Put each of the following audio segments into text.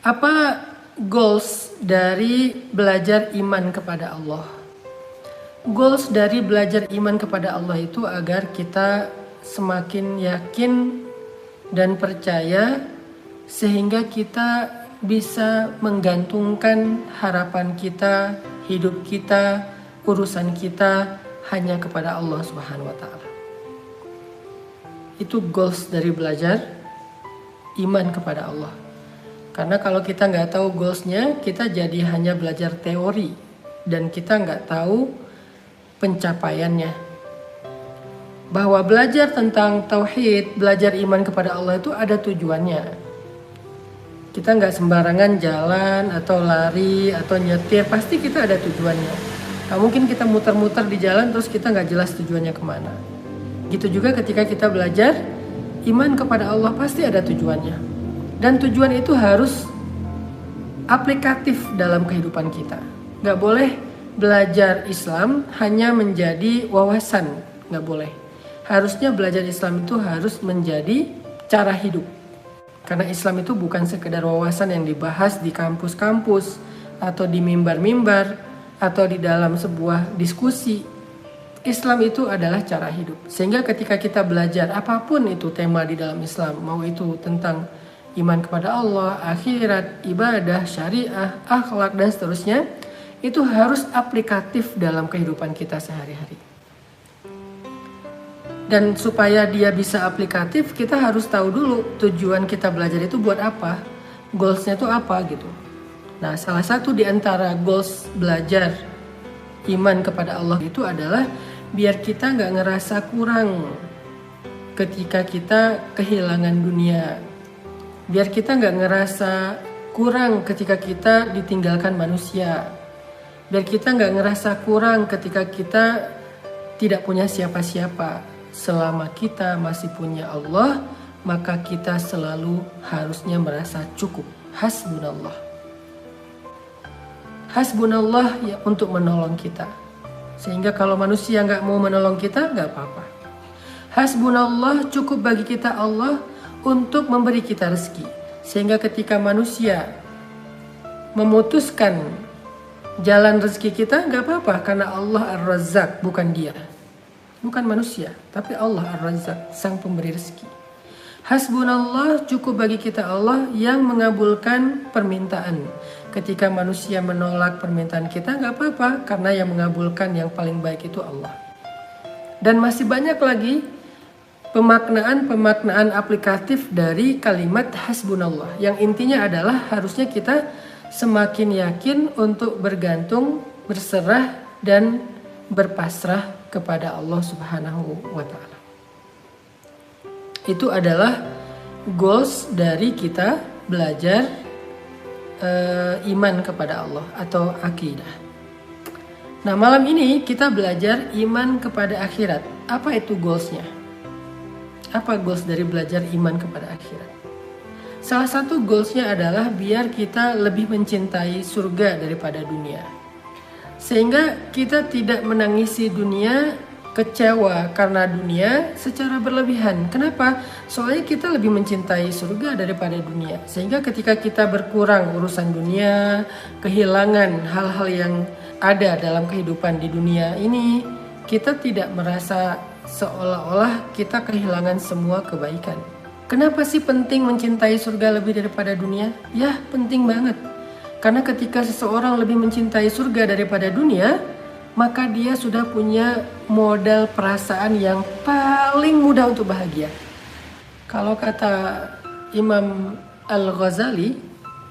Apa goals dari belajar iman kepada Allah? Goals dari belajar iman kepada Allah itu agar kita semakin yakin dan percaya sehingga kita bisa menggantungkan harapan kita, hidup kita, urusan kita hanya kepada Allah Subhanahu wa taala. Itu goals dari belajar iman kepada Allah. Karena kalau kita nggak tahu goalsnya, kita jadi hanya belajar teori dan kita nggak tahu pencapaiannya. Bahwa belajar tentang tauhid, belajar iman kepada Allah itu ada tujuannya. Kita nggak sembarangan jalan atau lari atau nyetir, pasti kita ada tujuannya. Nah, mungkin kita muter-muter di jalan terus kita nggak jelas tujuannya kemana. Gitu juga ketika kita belajar iman kepada Allah, pasti ada tujuannya. Dan tujuan itu harus aplikatif dalam kehidupan kita. Gak boleh belajar Islam hanya menjadi wawasan, gak boleh. Harusnya belajar Islam itu harus menjadi cara hidup. Karena Islam itu bukan sekedar wawasan yang dibahas di kampus-kampus atau di mimbar-mimbar atau di dalam sebuah diskusi. Islam itu adalah cara hidup. Sehingga ketika kita belajar apapun itu tema di dalam Islam, mau itu tentang iman kepada Allah, akhirat, ibadah, syariah, akhlak, dan seterusnya, itu harus aplikatif dalam kehidupan kita sehari-hari. Dan supaya dia bisa aplikatif, kita harus tahu dulu tujuan kita belajar itu buat apa, goalsnya itu apa gitu. Nah, salah satu di antara goals belajar iman kepada Allah itu adalah biar kita nggak ngerasa kurang ketika kita kehilangan dunia. Biar kita nggak ngerasa kurang ketika kita ditinggalkan manusia. Biar kita nggak ngerasa kurang ketika kita tidak punya siapa-siapa. Selama kita masih punya Allah, maka kita selalu harusnya merasa cukup. Hasbunallah. Hasbunallah ya untuk menolong kita. Sehingga kalau manusia nggak mau menolong kita, nggak apa-apa. Hasbunallah, cukup bagi kita Allah untuk memberi kita rezeki. Sehingga ketika manusia memutuskan jalan rezeki kita, gak apa-apa. Karena Allah Ar-Razzaq, bukan dia. Bukan manusia, tapi Allah Ar-Razzaq, sang pemberi rezeki. Hasbunallah, cukup bagi kita Allah yang mengabulkan permintaan. Ketika manusia menolak permintaan kita, gak apa-apa. Karena yang mengabulkan yang paling baik itu Allah. Dan masih banyak lagi pemaknaan aplikatif dari kalimat hasbunallah, yang intinya adalah harusnya kita semakin yakin untuk bergantung, berserah, dan berpasrah kepada Allah Subhanahu wa ta'ala. Itu adalah goals dari kita belajar iman kepada Allah atau akidah. Nah, malam ini kita belajar iman kepada akhirat. Apa itu goalsnya? Apa goals dari belajar iman kepada akhirat? Salah satu goalsnya adalah biar kita lebih mencintai surga daripada dunia. Sehingga kita tidak menangisi dunia, kecewa karena dunia secara berlebihan. Kenapa? Soalnya kita lebih mencintai surga daripada dunia. Sehingga ketika kita berkurang urusan dunia, kehilangan hal-hal yang ada dalam kehidupan di dunia ini, kita tidak merasa seolah-olah kita kehilangan semua kebaikan. Kenapa sih penting mencintai surga lebih daripada dunia? Ya, penting banget. Karena ketika seseorang lebih mencintai surga daripada dunia, maka dia sudah punya modal perasaan yang paling mudah untuk bahagia. Kalau kata Imam Al-Ghazali,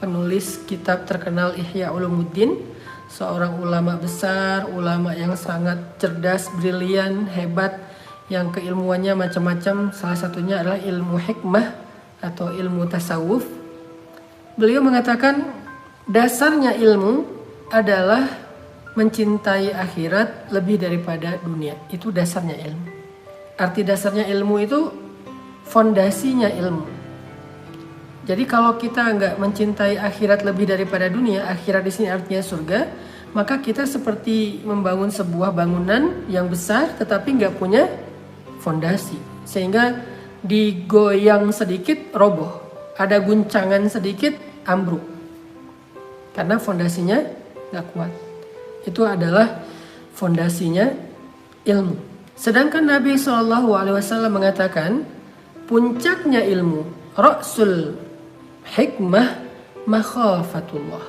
penulis kitab terkenal Ihya Ulumuddin, seorang ulama besar, ulama yang sangat cerdas, brilian, hebat, yang keilmuannya macam-macam, salah satunya adalah ilmu hikmah atau ilmu tasawuf. Beliau mengatakan dasarnya ilmu adalah mencintai akhirat lebih daripada dunia. Itu dasarnya ilmu. Arti dasarnya ilmu itu fondasinya ilmu. Jadi kalau kita nggak mencintai akhirat lebih daripada dunia, akhirat di sini artinya surga, maka kita seperti membangun sebuah bangunan yang besar tetapi nggak punya fondasi, sehingga digoyang sedikit roboh, ada guncangan sedikit ambruk. karena fondasinya nggak kuat. Itu adalah fondasinya ilmu. Sedangkan Nabi SAW mengatakan puncaknya ilmu, ra'sul hikmah makhafatullah.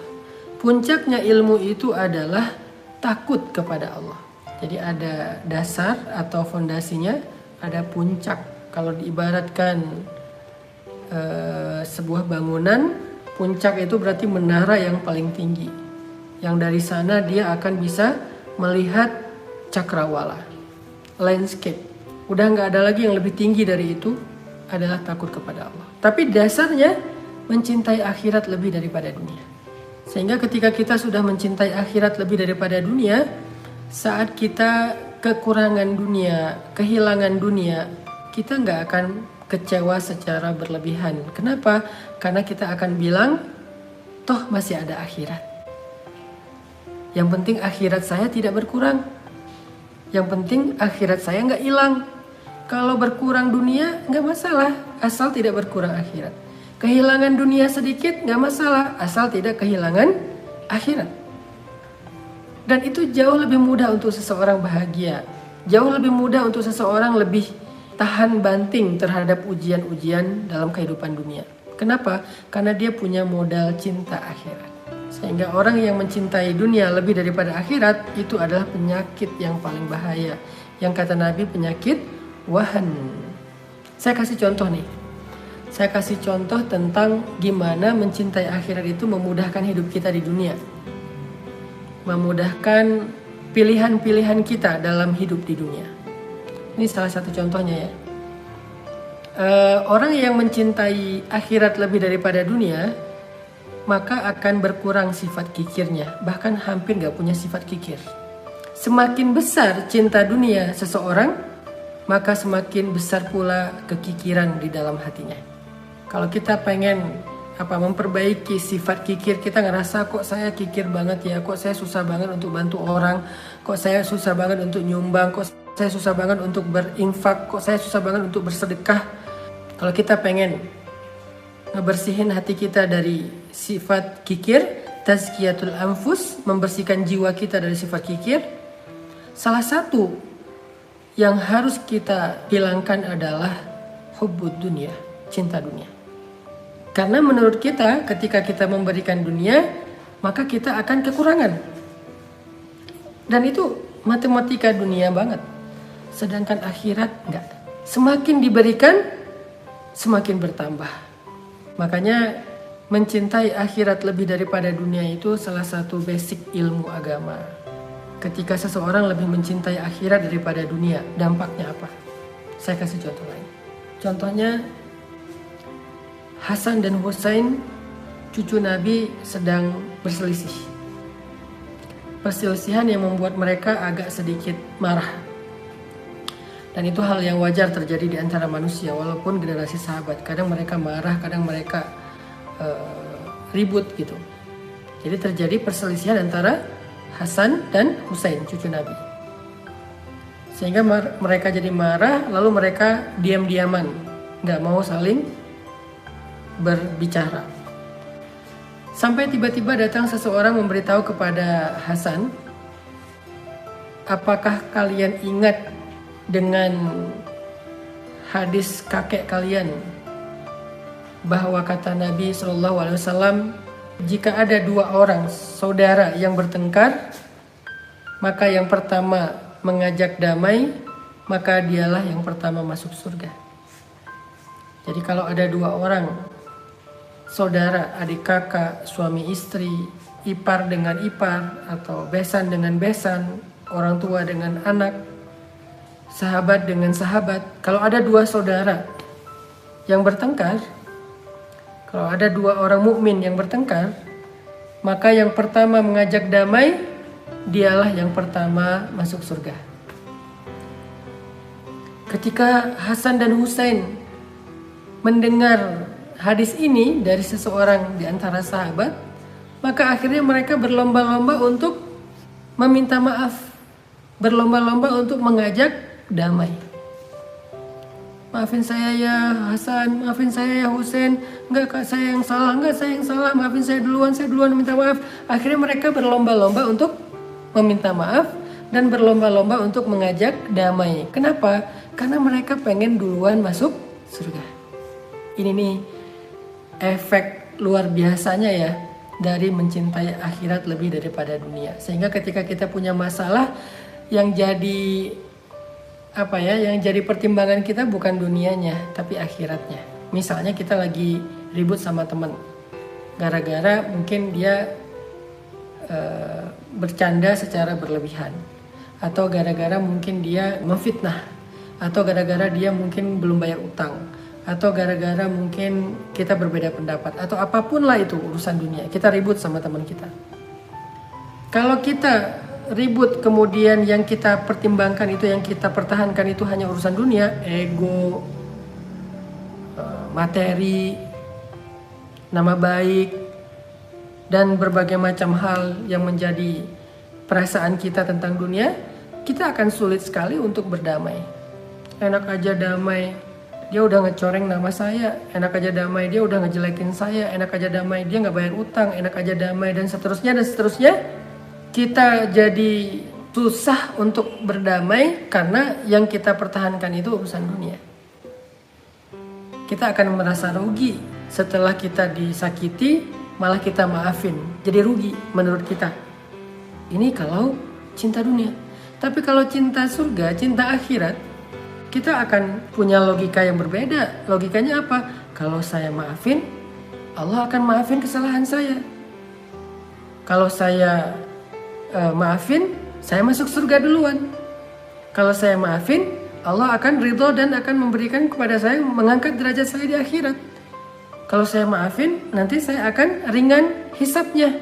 Puncaknya ilmu itu adalah takut kepada Allah. Jadi ada dasar atau fondasinya, ada puncak. Kalau diibaratkan sebuah bangunan, puncak itu berarti menara yang paling tinggi. Yang dari sana dia akan bisa melihat cakrawala, landscape. Udah nggak ada lagi yang lebih tinggi dari itu, adalah takut kepada Allah. Tapi dasarnya mencintai akhirat lebih daripada dunia. Sehingga ketika kita sudah mencintai akhirat lebih daripada dunia, saat kita kekurangan dunia, kehilangan dunia, kita nggak akan kecewa secara berlebihan. Kenapa? Karena kita akan bilang, toh masih ada akhirat. Yang penting akhirat saya tidak berkurang. Yang penting akhirat saya nggak hilang. Kalau berkurang dunia nggak masalah, asal tidak berkurang akhirat. Kehilangan dunia sedikit nggak masalah, asal tidak kehilangan akhirat. Dan itu jauh lebih mudah untuk seseorang bahagia. Jauh lebih mudah untuk seseorang lebih tahan banting terhadap ujian-ujian dalam kehidupan dunia. Kenapa? Karena dia punya modal cinta akhirat. Sehingga orang yang mencintai dunia lebih daripada akhirat, itu adalah penyakit yang paling bahaya. Yang kata Nabi, penyakit wahan. Saya kasih contoh nih. Saya kasih contoh tentang gimana mencintai akhirat itu memudahkan hidup kita di dunia. Memudahkan pilihan-pilihan kita dalam hidup di dunia. Ini salah satu contohnya ya. Orang yang mencintai akhirat lebih daripada dunia, maka akan berkurang sifat kikirnya. Bahkan hampir gak punya sifat kikir. Semakin besar cinta dunia seseorang, maka semakin besar pula kekikiran di dalam hatinya. Kalau kita pengen memperbaiki sifat kikir, kita ngerasa kok saya kikir banget ya, kok saya susah banget untuk bantu orang, kok saya susah banget untuk nyumbang, kok saya susah banget untuk berinfak, kok saya susah banget untuk bersedekah. Kalau kita pengen ngebersihin hati kita dari sifat kikir, tazkiyatul anfus, membersihkan jiwa kita dari sifat kikir, salah satu yang harus kita hilangkan adalah hubbud dunia, cinta dunia. Karena menurut kita, ketika kita memberikan dunia, maka kita akan kekurangan. Dan itu matematika dunia banget. Sedangkan akhirat enggak. Semakin diberikan, semakin bertambah. Makanya mencintai akhirat lebih daripada dunia itu salah satu basic ilmu agama. Ketika seseorang lebih mencintai akhirat daripada dunia, dampaknya apa? Saya kasih contoh lain. Contohnya, Hasan dan Husain, cucu Nabi, sedang berselisih. Perselisihan yang membuat mereka agak sedikit marah. Dan itu hal yang wajar terjadi di antara manusia, walaupun generasi sahabat. Kadang mereka marah, kadang mereka ribut gitu. Jadi terjadi perselisihan antara Hasan dan Husain, cucu Nabi. Sehingga mereka jadi marah, lalu mereka diam-diaman, nggak mau saling berbicara. Sampai tiba-tiba datang seseorang memberitahu kepada Hasan, apakah kalian ingat dengan hadis kakek kalian, bahwa kata Nabi SAW, jika ada dua orang saudara yang bertengkar, maka yang pertama mengajak damai, maka dialah yang pertama masuk surga. Jadi kalau ada dua orang saudara, adik kakak, suami istri, ipar dengan ipar, atau besan dengan besan, orang tua dengan anak, sahabat dengan sahabat. Kalau ada dua saudara yang bertengkar, kalau ada dua orang mukmin yang bertengkar, maka yang pertama mengajak damai, dialah yang pertama masuk surga. Ketika Hasan dan Husain mendengar hadis ini dari seseorang di antara sahabat, maka akhirnya mereka berlomba-lomba untuk meminta maaf, berlomba-lomba untuk mengajak damai. Maafin saya ya Hasan, maafin saya ya Husein. Enggak kak, saya yang salah, maafin saya duluan minta maaf. Akhirnya mereka berlomba-lomba untuk meminta maaf dan berlomba-lomba untuk mengajak damai. Kenapa? Karena mereka pengen duluan masuk surga. Ini nih efek luar biasanya ya dari mencintai akhirat lebih daripada dunia. Sehingga ketika kita punya masalah, yang jadi yang jadi pertimbangan kita bukan dunianya tapi akhiratnya. Misalnya kita lagi ribut sama teman gara-gara mungkin dia bercanda secara berlebihan, atau gara-gara mungkin dia memfitnah, atau gara-gara dia mungkin belum bayar utang, atau gara-gara mungkin kita berbeda pendapat, atau apapun lah itu urusan dunia, kita ribut sama teman kita. Kalau kita ribut kemudian yang kita pertimbangkan itu, yang kita pertahankan itu hanya urusan dunia, ego, materi, nama baik, dan berbagai macam hal yang menjadi perasaan kita tentang dunia, kita akan sulit sekali untuk berdamai. Enak aja damai, dia udah ngecoreng nama saya. Enak aja damai, dia udah ngejelekin saya. Enak aja damai, dia gak bayar utang. Enak aja damai, dan seterusnya dan seterusnya. Kita jadi susah untuk berdamai karena yang kita pertahankan itu urusan dunia. Kita akan merasa rugi setelah kita disakiti, malah kita maafin. Jadi rugi menurut kita. Ini kalau cinta dunia. Tapi kalau cinta surga, cinta akhirat, kita akan punya logika yang berbeda. Logikanya apa? Kalau saya maafin, Allah akan maafin kesalahan saya. Kalau saya maafin, saya masuk surga duluan. Kalau saya maafin, Allah akan ridho dan akan memberikan kepada saya, mengangkat derajat saya di akhirat. Kalau saya maafin, nanti saya akan ringan hisabnya.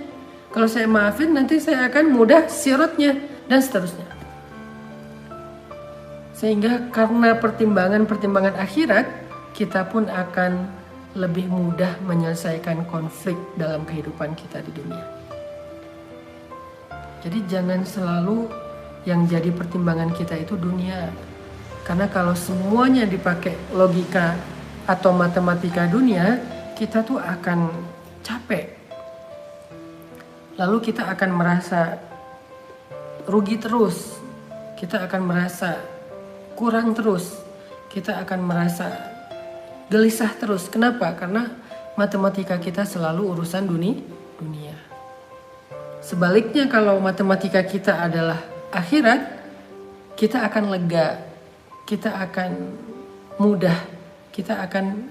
Kalau saya maafin, nanti saya akan mudah siratnya, dan seterusnya. Sehingga karena pertimbangan-pertimbangan akhirat, kita pun akan lebih mudah menyelesaikan konflik dalam kehidupan kita di dunia. Jadi jangan selalu yang jadi pertimbangan kita itu dunia. Karena kalau semuanya dipakai logika atau matematika dunia, kita tuh akan capek. Lalu kita akan merasa rugi terus. Kita akan merasa kurang terus. Kita akan merasa gelisah terus. Kenapa? Karena matematika kita selalu urusan dunia. Sebaliknya kalau matematika kita adalah akhirat, kita akan lega, kita akan mudah, kita akan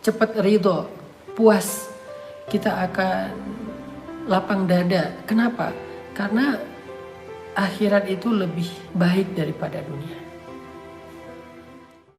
cepat ridho, puas, kita akan lapang dada. Kenapa? Karena akhirat itu lebih baik daripada dunia.